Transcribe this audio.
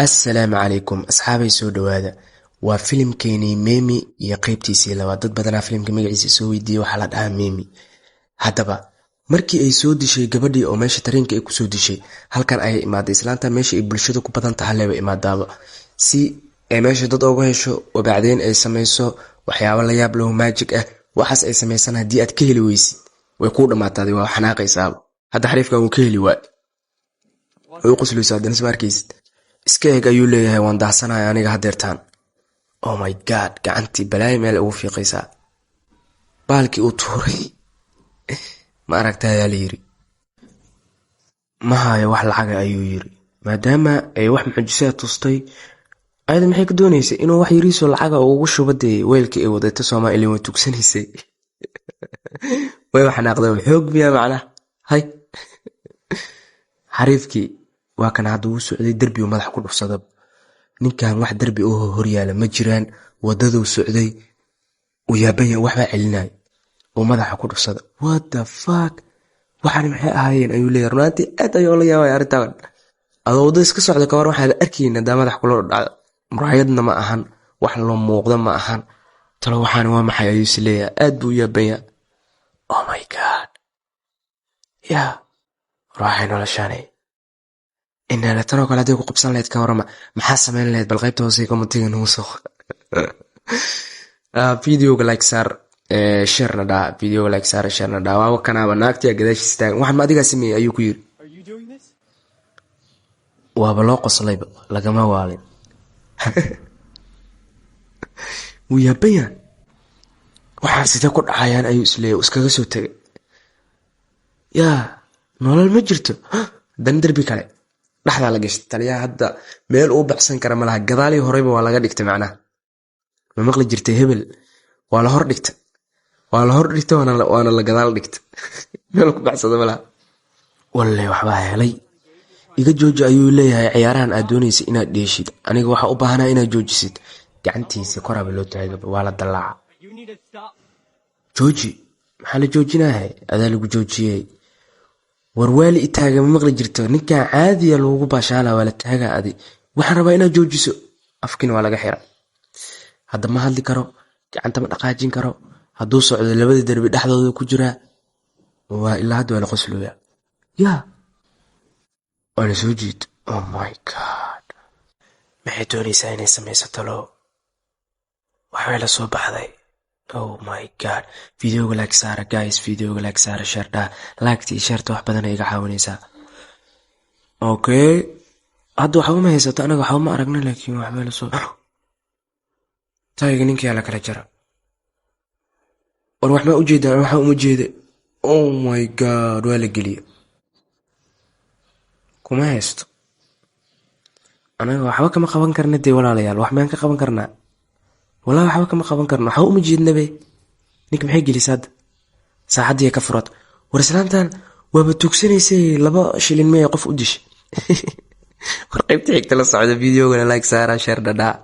assalaamu calaykum asxaabay soo dhawaada. waa filimkeenii Memi iyo qaybtiisii labaad. dad badanaa filimka magaciisa soo weydiiyey waxaa la dhahaa Memi. haddaba markii ay soo dishay gabadhii oo meesha tareenka ay kusoo dishay, halkan ayay imaaday. islaanta meesha ay bulshada ku badan tahay leeba imaadaaba si ay meesha dad uga hesho, wabacdeen ay samayso waxyaabo la yaab lahu maajig ah. waxaas ay samaysan haddii aad ka heli weysid way kuu dhammaataaday, waa xanaaqaysaaba. hadda xariifkan wuu ka heli waay, way u qoslaysaa. haddana isma arkaysid, iska eeg ayuu leeyahay, waan daasanaya aniga hadeertaan. oh my god, gacantii balaayo meel ugu fiiqaysaa. baalkii uu tuuray ma aragta ayaa la yiri, ma hayo wax lacaga ayuu yiri. maadaama ay wax mucjisaa tustay, ayada maxay ka doonaysay inuu wax yariisoo lacaga ugu shubadee weelkii ay wadata Soomaaliya way tugsanaysay. way xanaaqday xoog biya macnaha hay. xariifkii waa kan hadda uu socday derbi uu madax ku dhufsada. ninkan wax derbi oo horyaala ma jiraan, wadaduu socday uu yaabaya waxba celinay oo madaxa ku dhufsada. what the fuck, waxaan maxay ahaayeen ayuu leeyahay. runtii aad ayuu la yaabay arrintan. adoo wadada iska socda ka war waxaa la arkayna daa madax kula dhacdo, muraayadna ma ahan, wax loo muuqda ma ahan. talo waxaan waa maxay ayuu is leeyahay. aad buu yaabaya. oh my god, ya ruuxay noloshaanay inana tan oo kale haday ku qabsan lahayd ka warama maxaa samayn lahayd? bal qaybta hoose commentiga noo soo videoga like saar, share na dhaa. videoga like saar, share na dhaa. waa kanaaba naagtiya gadaashiisa taagan. waxaan ma adigaa sameeyey ayuu ku yiri. waaba loo qoslayba, lagama waalin. wuu yaabaya, waxaan sidee ku dhacayaan ayuu isleeyahay. iskaga soo tegay, yaa nolol ma jirto. dan derbi kale dhaxdaa la gashtay. taliyaha hadda meel uu baxsan kara malaha. gadaalii horeyba waa laga dhigtay macnaha. ma maqli jirtay hebel waa la hor dhigtay, waana la gadaal dhigtay. meel ku baxsada malaha. walle waxbaa helay. iga jooji ayuu leeyahay ciyaarahan aad doonaysa inaad dheeshid. aniga waxaa u baahanaa inaad joojisid. gacantiisa koraba loo taagaba, waa la dallaaca. jooji, maxaa la joojinahay? adaa lagu joojiyey. warwaali itaaga ma maqli jirto. ninkan caadiya loogu baashaala, waa la taaga adi. waxaan rabaa inaad joojiso. afkiina waa laga xira. hadda ma hadli karo, gacanta ma dhaqaajin karo. hadduu socdo labada derbi dhexdooda ku jiraa. waa ilaa hadda waa la qoslooya. yaa waana soo jiid. oh my god, maxay doonaysaa inay samaysato loo? waxbay la soo baxday. oh my god, videoga like saara guys, videoga like saara, share dhaa. laagtii sharta wax badan ay iga caawinaysaa. okay, hadda waxba ma haysato, anaga waxba ma aragna, laakiin waxbay la soo tayga ninkiyaa la kala jara. war wax ma ujeedaa? waxa uma jeeda. oh my god, waa la geliya. kuma haysto, anaga waxba kama qaban karna dee walaalayaal. wax maan ka qaban karnaa? walaa waxba kama qaban karno, waxba uma jeednabe. ninka maxay gelisay hadda? saacaddiiya ka furad. war islaantan waaba tugsanaysay 2 shilin miyay qof u dishay. war qaybta xigta la socda. videogana like saara, share dhadhaa.